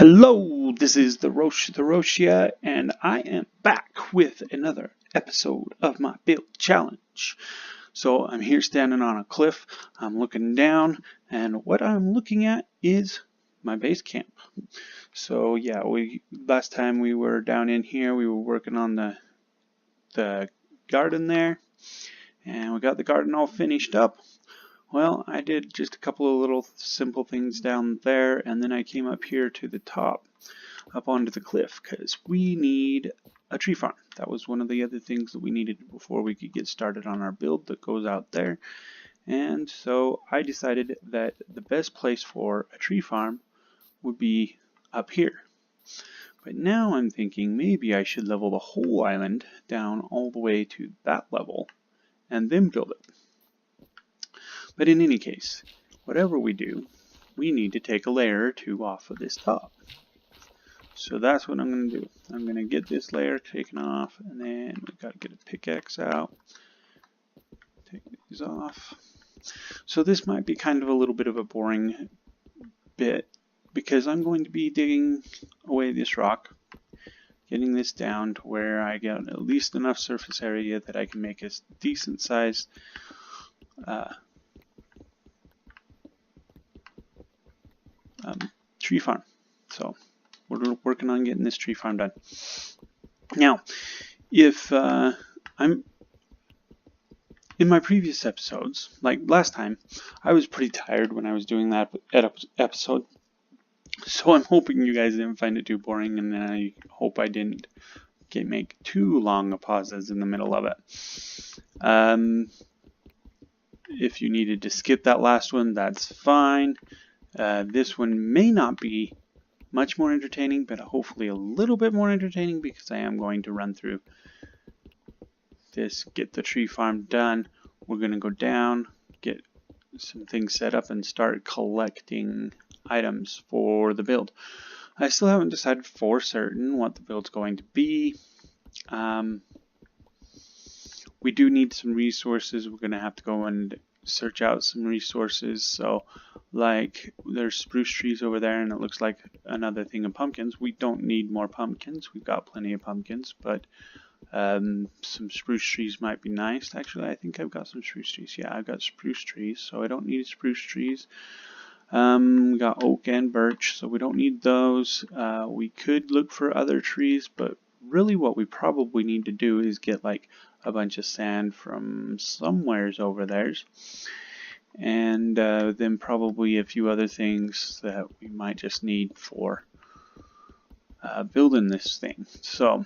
Hello, this is the Roshia, and I am back with another episode of my build challenge. So I'm here standing on a cliff, I'm looking down, and what I'm looking at is my base camp. So yeah, last time we were down in here, we were working on the garden there, and we got the garden all finished up. Well, I did just a couple of little simple things down there, and then I came up here to the top, up onto the cliff, because we need a tree farm. That was one of the other things that we needed before we could get started on our build that goes out there. And so I decided that the best place for a tree farm would be up here. But now I'm thinking maybe I should level the whole island down all the way to that level, and then build it. But in any case, whatever we do, we need to take a layer or two off of this top. So that's what I'm going to do. I'm going to get this layer taken off, and then we've got to get a pickaxe out. Take these off. So this might be kind of a little bit of a boring bit, because I'm going to be digging away this rock, getting this down to where I get at least enough surface area that I can make a decent sized tree farm. So we're working on getting this tree farm done. Now, if I'm in my previous episodes, like last time, I was pretty tired when I was doing that episode. So I'm hoping you guys didn't find it too boring, and I hope I didn't make too long of pauses in the middle of it. If you needed to skip that last one, that's fine. This one may not be much more entertaining, but hopefully a little bit more entertaining, because I am going to run through this, get the tree farm done. We're going to go down, get some things set up, and start collecting items for the build. I still haven't decided for certain what the build's going to be. We do need some resources. We're going to have to go and search out some resources. So like there's spruce trees over there, and it looks like another thing of pumpkins. We don't need more pumpkins. We've got plenty of pumpkins, but some spruce trees might be nice. Actually, I think I've got some spruce trees. Yeah, I've got spruce trees, so I don't need spruce trees. We got oak and birch, so we don't need those. We could look for other trees, but really what we probably need to do is get like a bunch of sand from somewheres over there, and then probably a few other things that we might just need for building this thing. So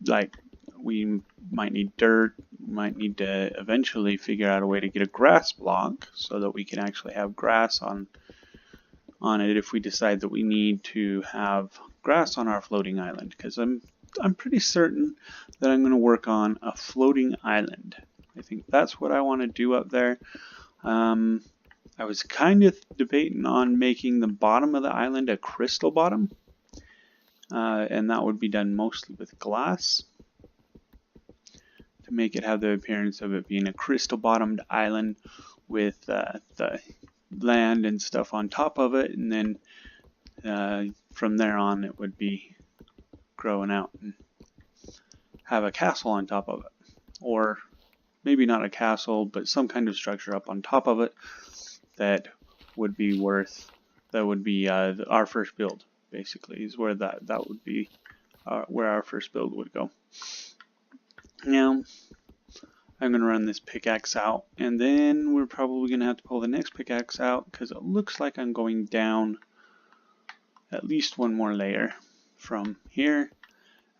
like we might need dirt, might need to eventually figure out a way to get a grass block so that we can actually have grass on it if we decide that we need to have grass on our floating island, because I'm pretty certain that I'm going to work on a floating island. I think that's what I want to do up there. I was kind of debating on making the bottom of the island a crystal bottom, and that would be done mostly with glass to make it have the appearance of it being a crystal bottomed island with the land and stuff on top of it, and then from there on it would be growing out and have a castle on top of it, or maybe not a castle, but some kind of structure up on top of it that would be our first build. Basically, is where that would be where our first build would go. Now I'm going to run this pickaxe out, and then we're probably going to have to pull the next pickaxe out, because it looks like I'm going down at least one more layer from here,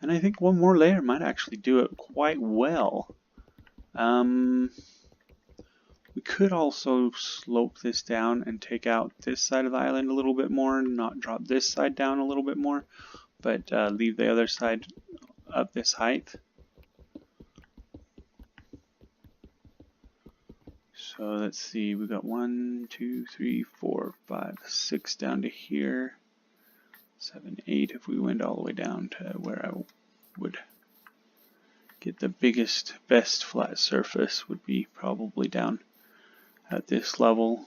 and I think one more layer might actually do it quite well. We could also slope this down and take out this side of the island a little bit more, not drop this side down a little bit more, but leave the other side up this height. So let's see, we got 1, 2, 3, 4, 5, 6 down to here, 7, 8 if we went all the way down to where I would get the biggest, best flat surface would be probably down at this level.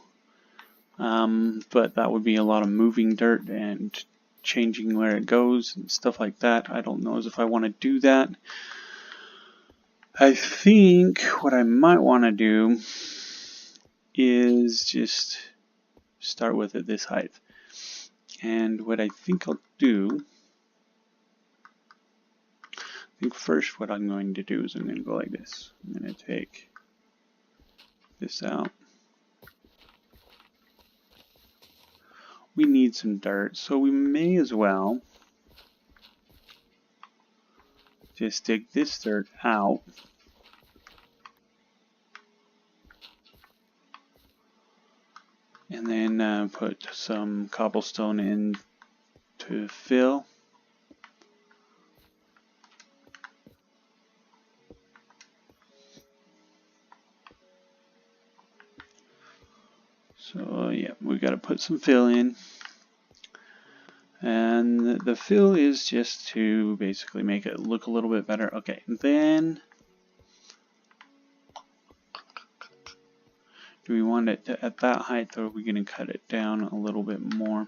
But that would be a lot of moving dirt, and changing where it goes and stuff like that. I don't know as if I want to do that. I think what I might want to do is just start with it this height. And what I think I'll do, I think first what I'm going to do is I'm going to go like this. I'm going to take this out. We need some dirt, so we may as well just dig this dirt out. And then put some cobblestone in to fill. So yeah, we got to put some fill in. And the fill is just to basically make it look a little bit better. Okay, then do we want it at that height, or are we going to cut it down a little bit more?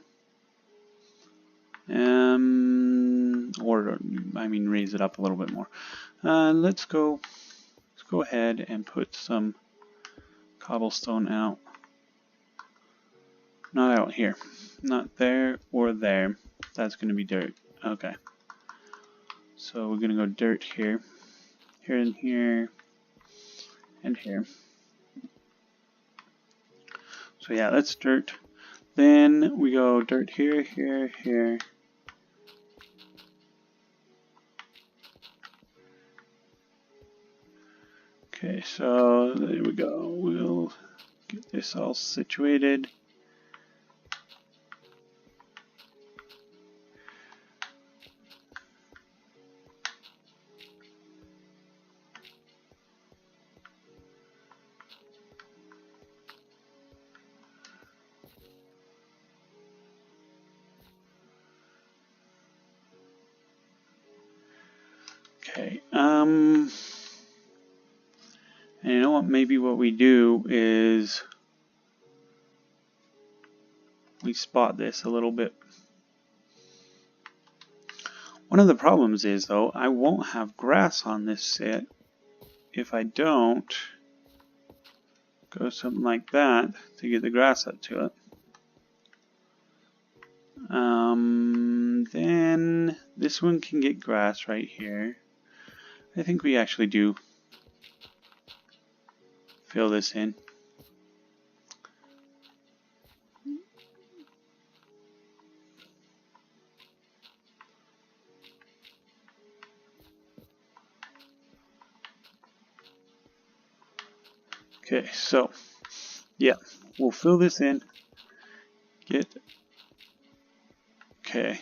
Or I mean, raise it up a little bit more. Let's go ahead and put some cobblestone out. Not out here, not there or there. That's going to be dirt. Okay. So we're going to go dirt here, here and here, and here. So yeah, that's dirt. Then we go dirt here, here, here. Okay, so there we go. We'll get this all situated. Okay, and you know what, maybe what we do is we spot this a little bit. One of the problems is, though, I won't have grass on this set if I don't go something like that to get the grass up to it. Then this one can get grass right here. I think we actually do fill this in. Okay, so yeah, we'll fill this in. Okay,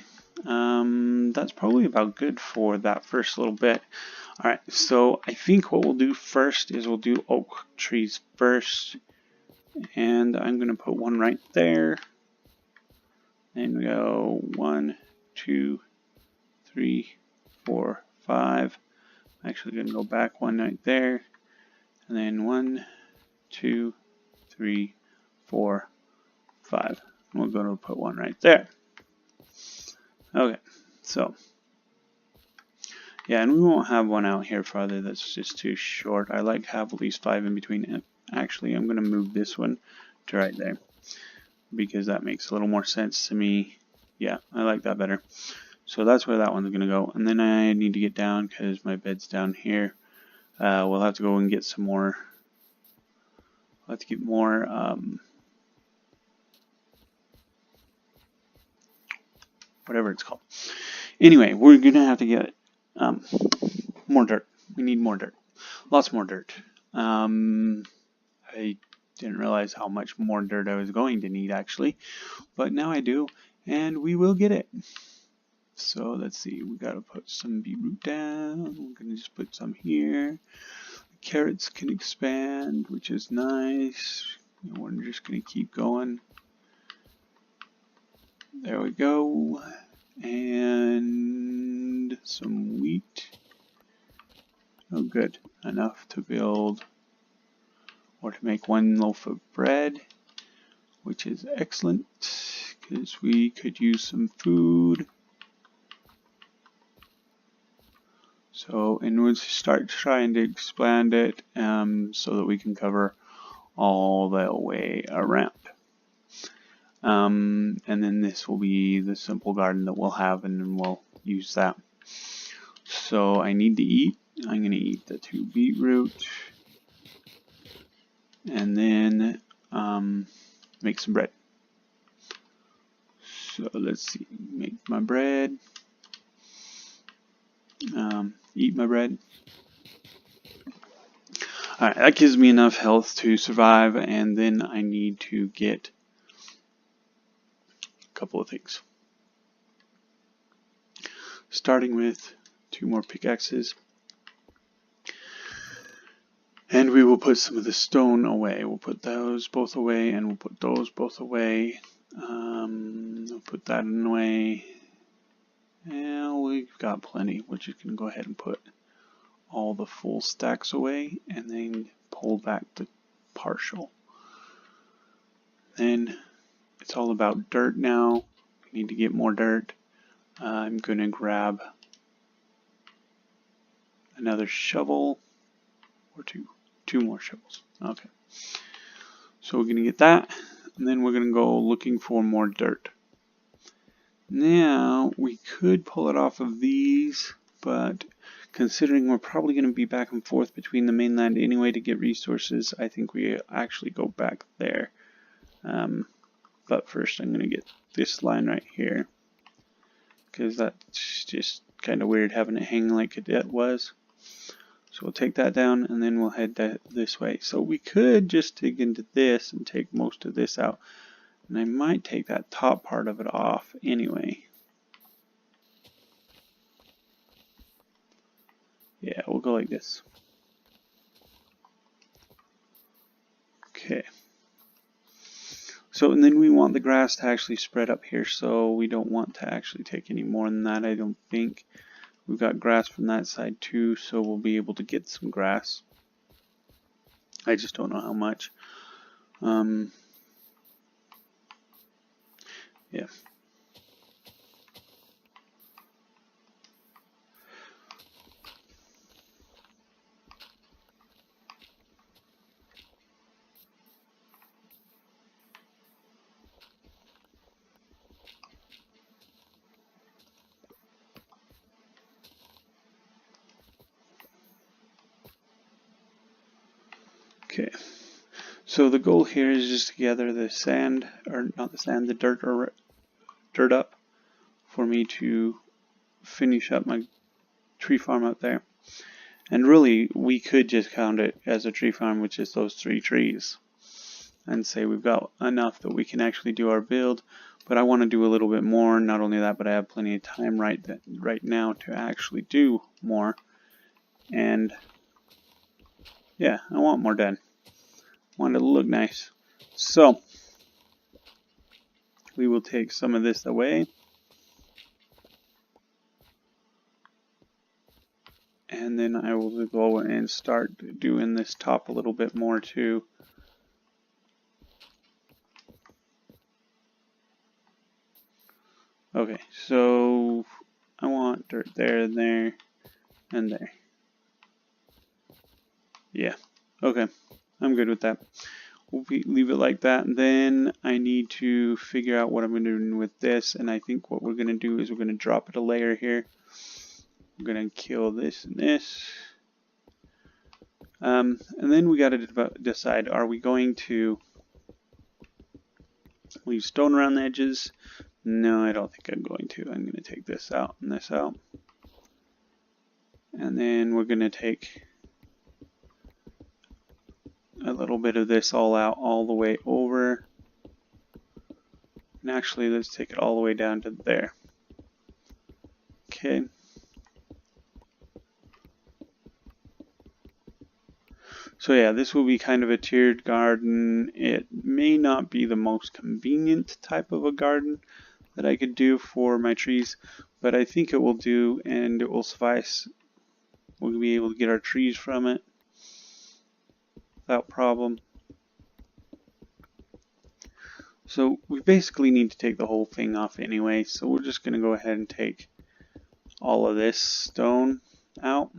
that's probably about good for that first little bit. Alright, so I think what we'll do first is we'll do oak trees first. And I'm going to put one right there. And we go 1, 2, 3, 4, 5. I'm actually going to go back one right there. And then 1, 2, 3, 4, 5. And we're going to put one right there. Okay, so yeah, and we won't have one out here farther. That's just too short. I like to have at least 5 in between. Actually, I'm going to move this one to right there because that makes a little more sense to me. Yeah, I like that better. So that's where that one's going to go. And then I need to get down because my bed's down here. We'll have to go and get some more. We'll have to get more whatever it's called. Anyway, we're going to have to get more dirt. We need more dirt. Lots more dirt. I didn't realize how much more dirt I was going to need actually, but now I do, and we will get it. So let's see, we gotta put some beetroot down. We're gonna just put some here. Carrots can expand, which is nice. And we're just gonna keep going. There we go. And some wheat. Oh, good. Enough to build or to make one loaf of bread, which is excellent because we could use some food. So, and we'll start trying to expand it so that we can cover all the way around. And then this will be the simple garden that we'll have, and then we'll use that. So I need to eat. I'm going to eat the 2 beetroot, and then make some bread. So let's see, make my bread, eat my bread. Alright, that gives me enough health to survive, and then I need to get a couple of things. Starting with 2 more pickaxes. And we will put some of the stone away. We'll put those both away, and we'll put those both away. We'll put that away. Yeah, we've got plenty. We're just going to go ahead and put all the full stacks away, and then pull back the partial. Then it's all about dirt now. We need to get more dirt. I'm going to grab another shovel, or two more shovels. Okay. So we're going to get that, and then we're going to go looking for more dirt. Now, we could pull it off of these, but considering we're probably going to be back and forth between the mainland anyway to get resources, I think we actually go back there. But first I'm going to get this line right here, because that's just kind of weird having it hang like it was. So we'll take that down, and then we'll head this way. So we could just dig into this and take most of this out. And I might take that top part of it off anyway. Yeah, we'll go like this. Okay. So, and then we want the grass to actually spread up here, so we don't want to actually take any more than that, I don't think. We've got grass from that side too, so we'll be able to get some grass. I just don't know how much. Yeah. Okay, so the goal here is just to gather the sand, or not the sand, the dirt up for me to finish up my tree farm out there. And really, we could just count it as a tree farm with just those 3 trees and say we've got enough that we can actually do our build. But I want to do a little bit more. Not only that, but I have plenty of time right now to actually do more. And yeah, I want more done. I want it to look nice. So we will take some of this away. And then I will go and start doing this top a little bit more too. Okay, so I want dirt there and there and there. Yeah, okay, I'm good with that. We'll leave it like that. And then I need to figure out what I'm going to do with this. And I think what we're going to do is we're going to drop it a layer here. I'm going to kill this and this. And then we got to decide, are we going to leave stone around the edges? No, I don't think I'm going to. I'm going to take this out and this out. And then we're going to take a little bit of this all out all the way over. And actually, let's take it all the way down to there. Okay. So yeah, this will be kind of a tiered garden. It may not be the most convenient type of a garden that I could do for my trees, but I think it will do, and it will suffice. We'll be able to get our trees from it without problem. So we basically need to take the whole thing off anyway, so we're just going to go ahead and take all of this stone out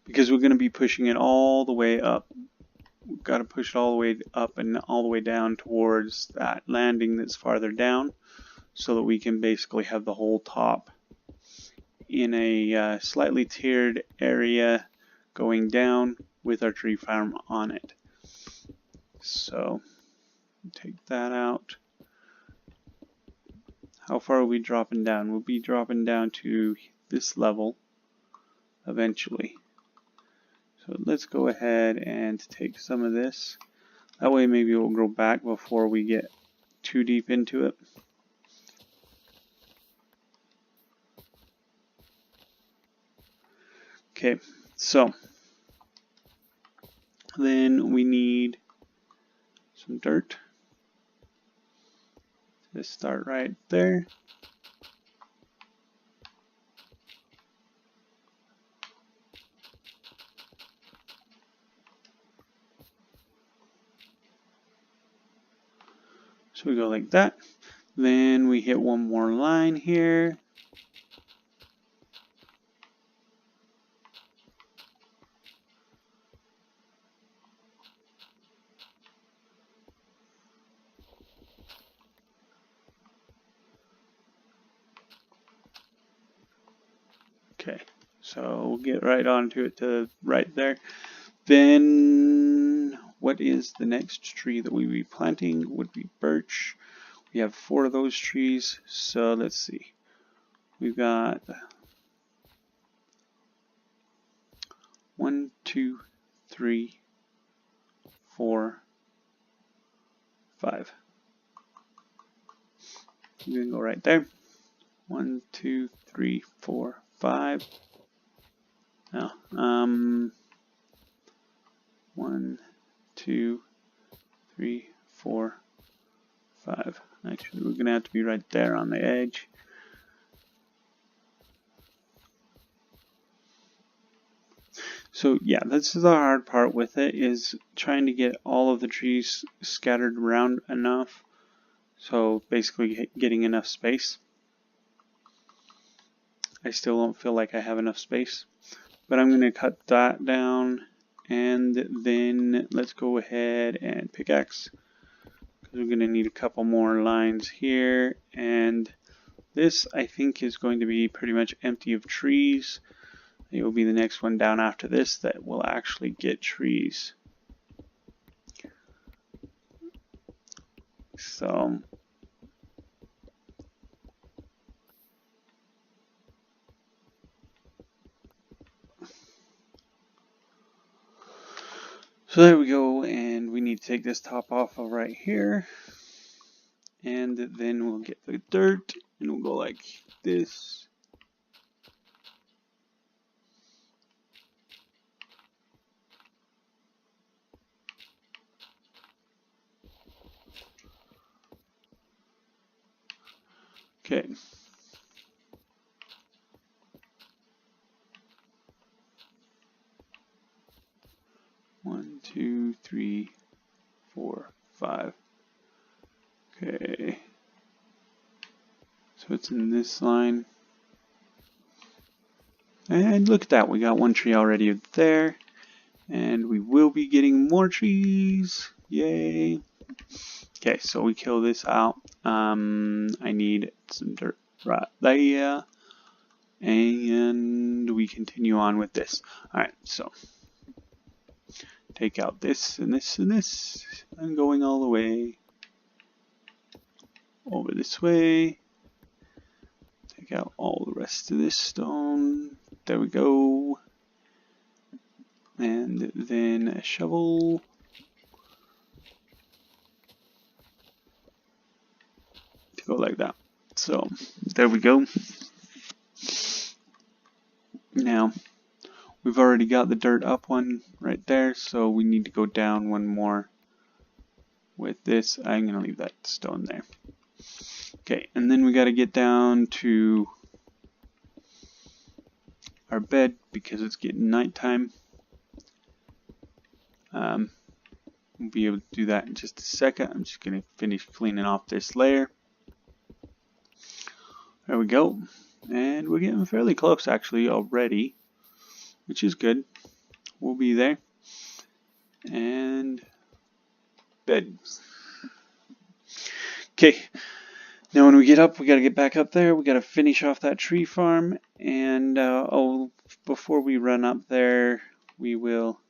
because we're going to be pushing it all the way up. We've got to push it all the way up and all the way down towards that landing that's farther down so that we can basically have the whole top in a slightly tiered area going down with our tree farm on it. So take that out. How far are we dropping down? We'll be dropping down to this level eventually. So let's go ahead and take some of this. That way maybe it will grow back before we get too deep into it. Okay, so then we need some dirt. Let's start right there. So we go like that. Then we hit one more line here. Okay, so we'll get right onto it to right there. Then what is the next tree that we'll be planting? Would be birch. We have 4 of those trees, so let's see. We've got 1, 2, 3, 4, 5. We're gonna go right there. 1, 2, 3, 4, 5. No, 1, 2, 3, 4, 5. Actually, we're gonna have to be right there on the edge. So yeah, this is the hard part with it, is trying to get all of the trees scattered around enough. So basically getting enough space. I still don't feel like I have enough space, but I'm going to cut that down, and then let's go ahead and pickaxe, because we're going to need a couple more lines here, and this I think is going to be pretty much empty of trees. It will be the next one down after this that will actually get trees. So there we go, and we need to take this top off of right here, and then we'll get the dirt and we'll go like this. Okay. One, 2, 3, 4, 5. Okay. So it's in this line. And look at that, we got one tree already there. And we will be getting more trees. Yay. Okay, so we kill this out. I need some dirt right there. And we continue on with this. Alright, so take out this and this and this. I'm going all the way over this way. Take out all the rest of this stone. There we go. And then a shovel. To go like that. So there we go. Now we've already got the dirt up one right there, so we need to go down one more with this. I'm going to leave that stone there. Okay, and then we got to get down to our bed because it's getting nighttime. We'll be able to do that in just a second. I'm just going to finish cleaning off this layer. There we go. And we're getting fairly close actually already, which is good. We'll be there. And bed. Okay. Now when we get up, we got to get back up there. We got to finish off that tree farm. And before we run up there, we will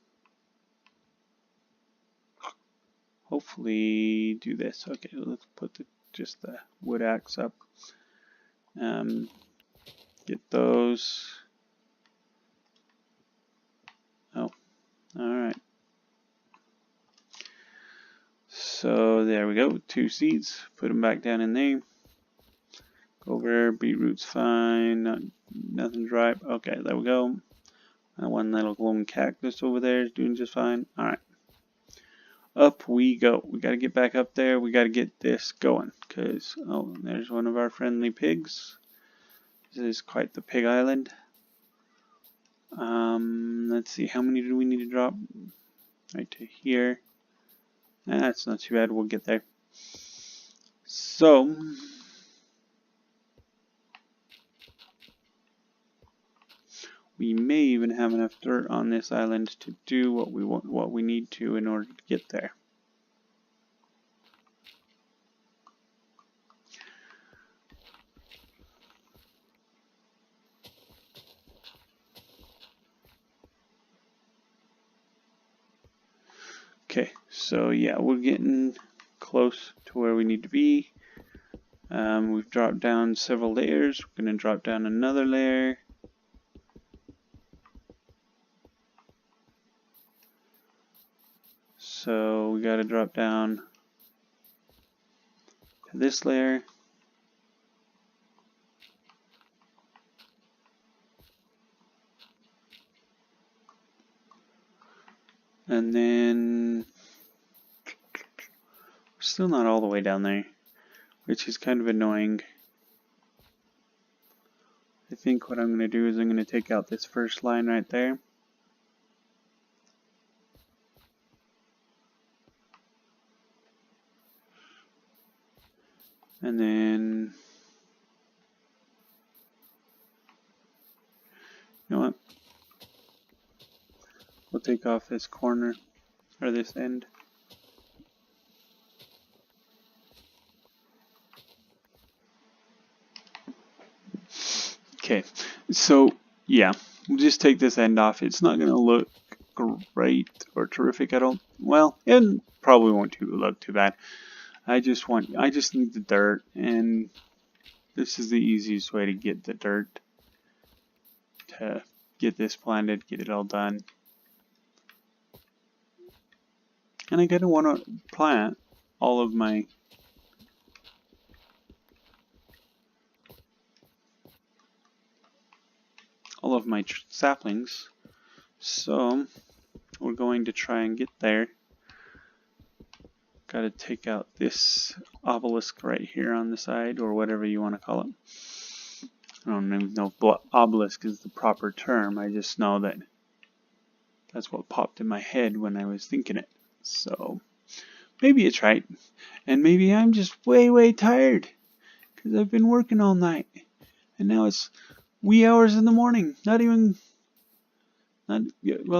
hopefully do this. Okay, let's put just the wood axe up. Get those. Oh, alright. So there we go, 2 seeds. Put them back down in there. Go over, beetroot's fine. Nothing's ripe. Okay, there we go. That one little glowing cactus over there is doing just fine. Alright. Up we go. We got to get back up there. We got to get this going. Because, oh, there's one of our friendly pigs. This is quite the pig island. Let's see, how many do we need to drop? Right to here. That's not too bad. We'll get there. So, we may even have enough dirt on this island to do what we want, what we need to in order to get there. Okay, so yeah, we're getting close to where we need to be. We've dropped down several layers. We're going to drop down another layer. So we got to drop down to this layer. And then we're still not all the way down there, which is kind of annoying. I think what I'm going to do is I'm going to take out this first line right there. And then, you know what? We'll take off this corner, or this end. Okay, so yeah, we'll just take this end off. It's not going to look great or terrific at all. Well, it probably won't look too bad. I just need the dirt, and this is the easiest way to get the dirt, to get this planted, get it all done. And I kind of want to plant all of my saplings, so we're going to try and get there. Got to take out this obelisk right here on the side, or whatever you want to call it. I don't even know if obelisk is the proper term. I just know that that's what popped in my head when I was thinking it. So maybe it's right, and maybe I'm just way tired because I've been working all night, and now it's wee hours in the morning. Well,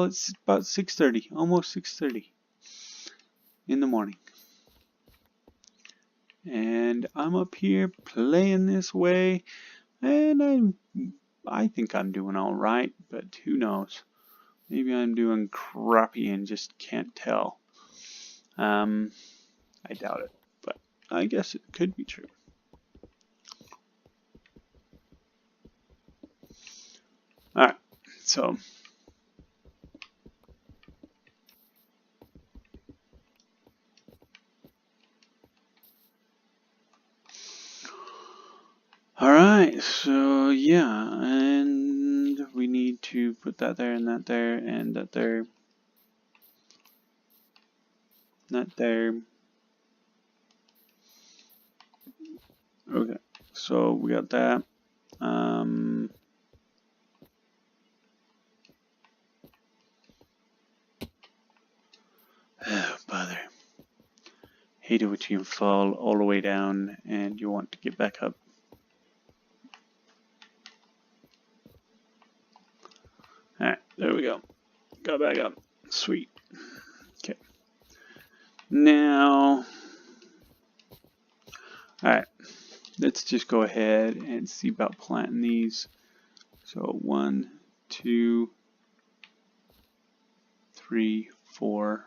it's about 6:30, almost 6:30 in the morning, and I'm up here playing this way, and I think I'm doing all right, but who knows? Maybe I'm doing crappy and just can't tell. I doubt it, but I guess it could be true. Alright, so alright, so yeah, and we need to put that there and that there and that there. Not there. Okay, so we got that. Oh, bother. hate it when you fall all the way down and you want to get back up. Alright, there we go. Got back up. Sweet. Okay. Now, alright, let's just go ahead and see about planting these. So 1, 2, 3, 4,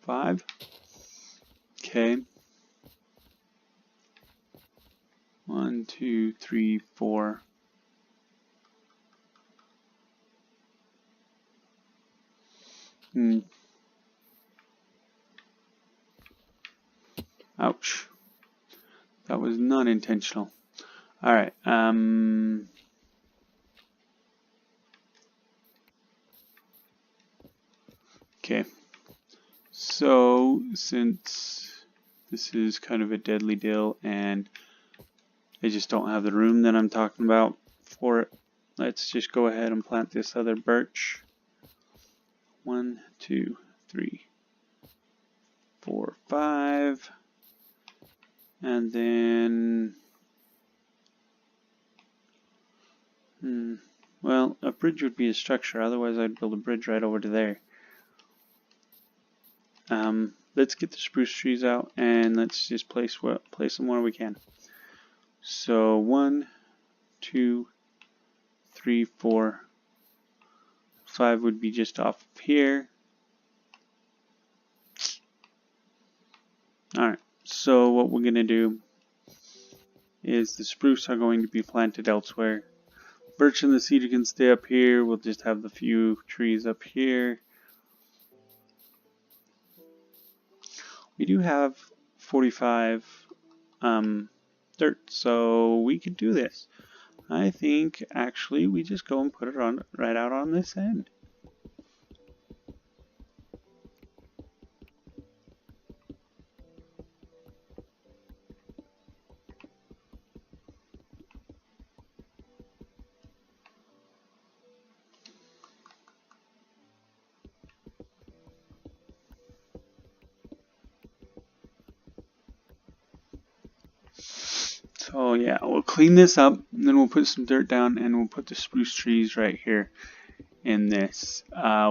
5. Okay. 1, 2, 3, 4. Ouch. That was not intentional. Alright, okay. So, since this is kind of a deadly deal and I just don't have the room that I'm talking about for it, let's just go ahead and plant this other birch. 1, 2, 3, 4, 5. And then, well, a bridge would be a structure, otherwise I'd build a bridge right over to there. Let's get the spruce trees out and let's just place them where we can. So 1, 2, 3, 4, 5 would be just off of here. Alright, so what we're going to do is the spruce are going to be planted elsewhere. Birch and the cedar can stay up here. We'll just have the few trees up here. We do have 45 dirt, so we could do this. I think actually we just go and put it on right out on this end. So yeah, we'll clean this up, and then we'll put some dirt down, and we'll put the spruce trees right here in this.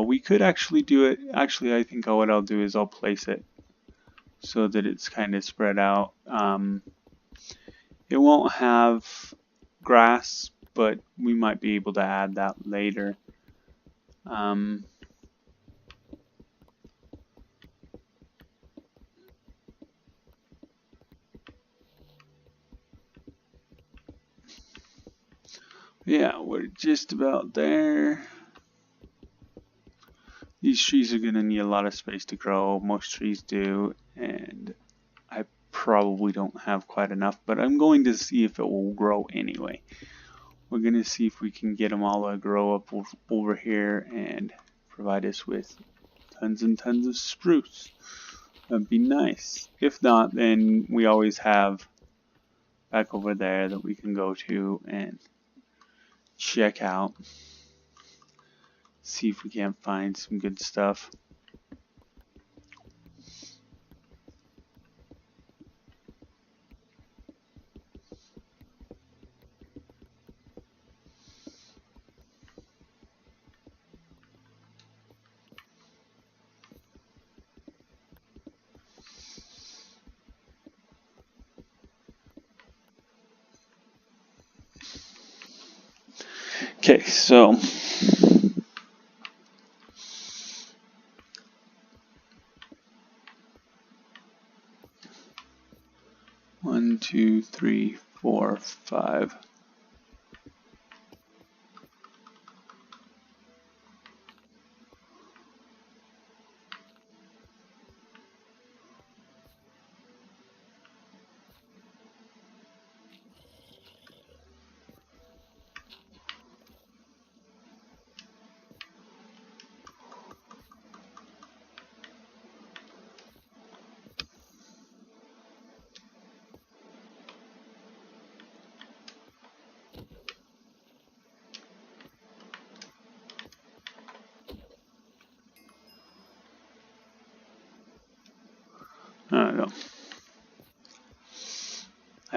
We could actually do it. Actually, I think what I'll do is I'll place it so that it's kind of spread out. It won't have grass, but we might be able to add that later. Yeah, we're just about there. These trees are going to need a lot of space to grow. Most trees do, and I probably don't have quite enough, but I'm going to see if it will grow anyway. We're going to see if we can get them all to grow up over here and provide us with tons and tons of spruce. That'd be nice. If not, then we always have back over there that we can go to and check out. See if we can't find some good stuff. Okay, so one, two, three, 4, 5. I don't know.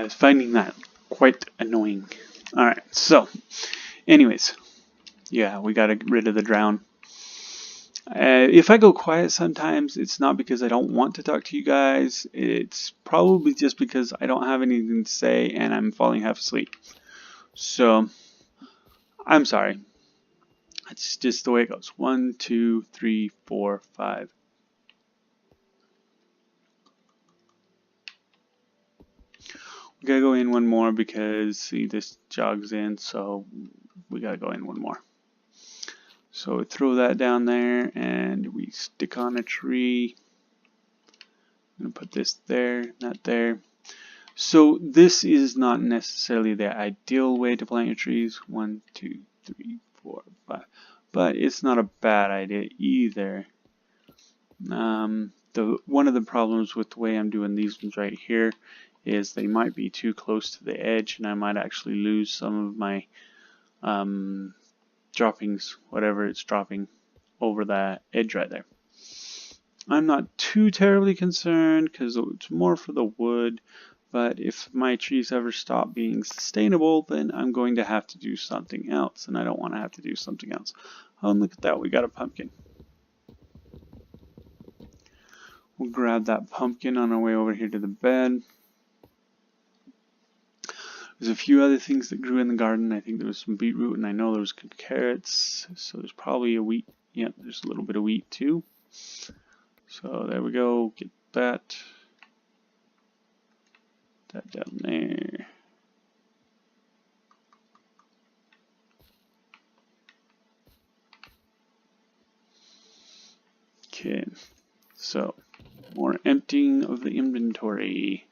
I was finding that quite annoying. Alright, so, anyways, yeah, we got to get rid of the drown. If I go quiet sometimes, it's not because I don't want to talk to you guys. It's probably just because I don't have anything to say and I'm falling half asleep. So, I'm sorry. It's just the way it goes. 1, 2, 3, 4, 5. We gotta go in one more because, see, this jogs in, so we gotta go in one more. So we throw that down there and we stick on a tree. I'm gonna put this there, not there. So this is not necessarily the ideal way to plant your trees. 1, 2, 3, 4, 5. But it's not a bad idea either. One of the problems with the way I'm doing these ones right here is they might be too close to the edge and I might actually lose some of my droppings, whatever it's dropping over that edge right there. I'm not too terribly concerned because it's more for the wood, but if my trees ever stop being sustainable, then I'm going to have to do something else, and I don't want to have to do something else. Oh, and look at that, we got a pumpkin. We'll grab that pumpkin on our way over here to the bed. There's a few other things that grew in the garden. I think there was some beetroot, and I know there was carrots, so there's probably a wheat. Yeah, there's a little bit of wheat too. So there we go, get that down there. Okay, so more emptying of the inventory.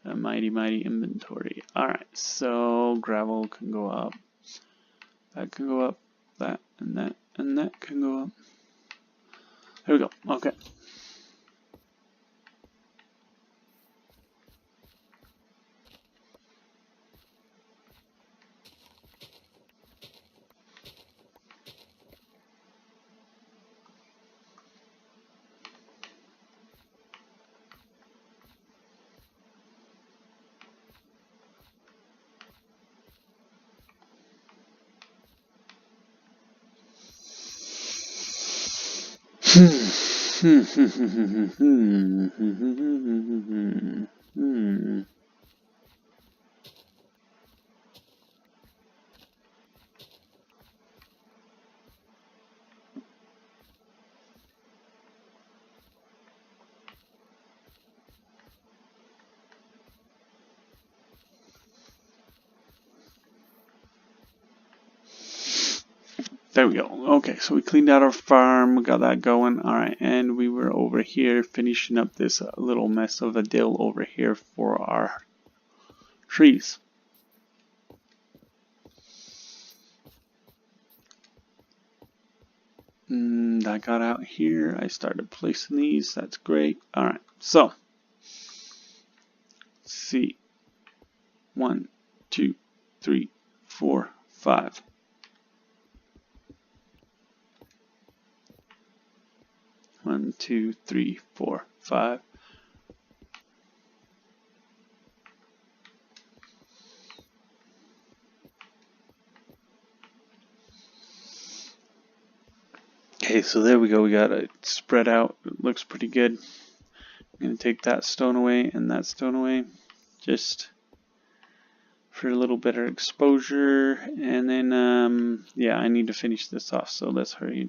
A mighty, mighty inventory. Alright, so gravel can go up. That can go up. That and that and that can go up. There we go. Okay. There we go. Okay, so we cleaned out our farm, we got that going. Alright, and we were over here finishing up this little mess of a dill over here for our trees. And I got out here, I started placing these, that's great. Alright, so, let's see. 1, 2, 3, 4, 5. One, 2, 3, 4, 5. Okay, so there we go. We got it spread out. It looks pretty good. I'm going to take that stone away and that stone away, just for a little better exposure. And then, yeah, I need to finish this off. So let's hurry.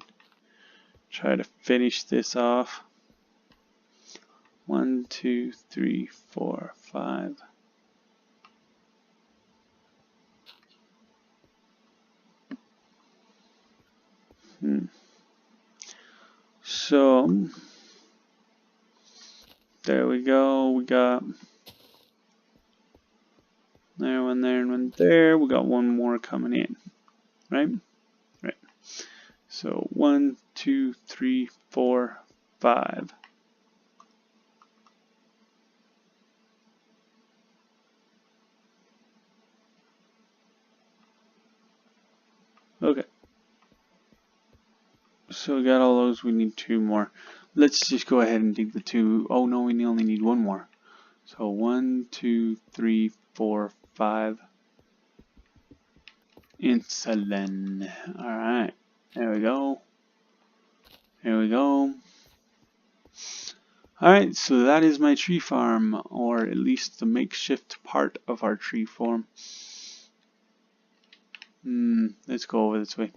Try to finish this off. 1, 2, 3, 4, 5. So there we go. We got there, one there, and one there. We got one more coming in, right? Right. So 1, 2, 3, 4, 5. Okay. So we got all those. We need 2 more. Let's just go ahead and dig the 2. Oh no, we only need 1 more. So 1, 2, 3, 4, 5 insulin. Alright, there we go. There we go. Alright, so that is my tree farm, or at least the makeshift part of our tree farm. Let's go over this way.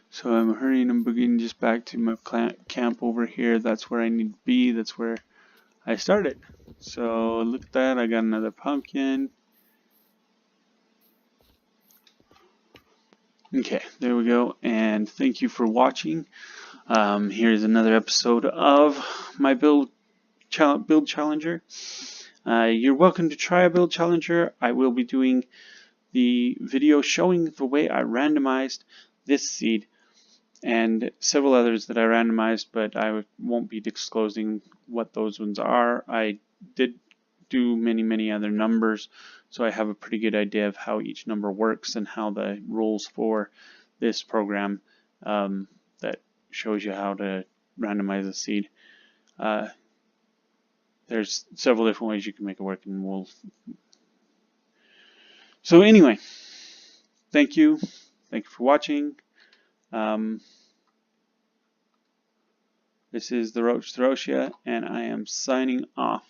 So I'm hurrying and boogieing just back to my camp over here. That's where I need to be. That's where I started. So look at that. I got another pumpkin. Okay, there we go. And thank you for watching. Here's another episode of my build challenger. You're welcome to try a build challenger. I will be doing the video showing the way I randomized this seed and several others that I randomized, but I won't be disclosing what those ones are. I did do many other numbers, so I have a pretty good idea of how each number works and how the rules for this program that shows you how to randomize a seed. There's several different ways you can make it work, and we'll... So anyway, thank you for watching. This is the Roach Throcia, and I am signing off.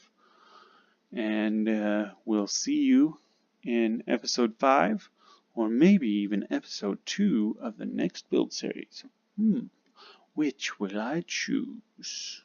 And we'll see you in episode 5, or maybe even episode 2 of the next build series. Which will I choose?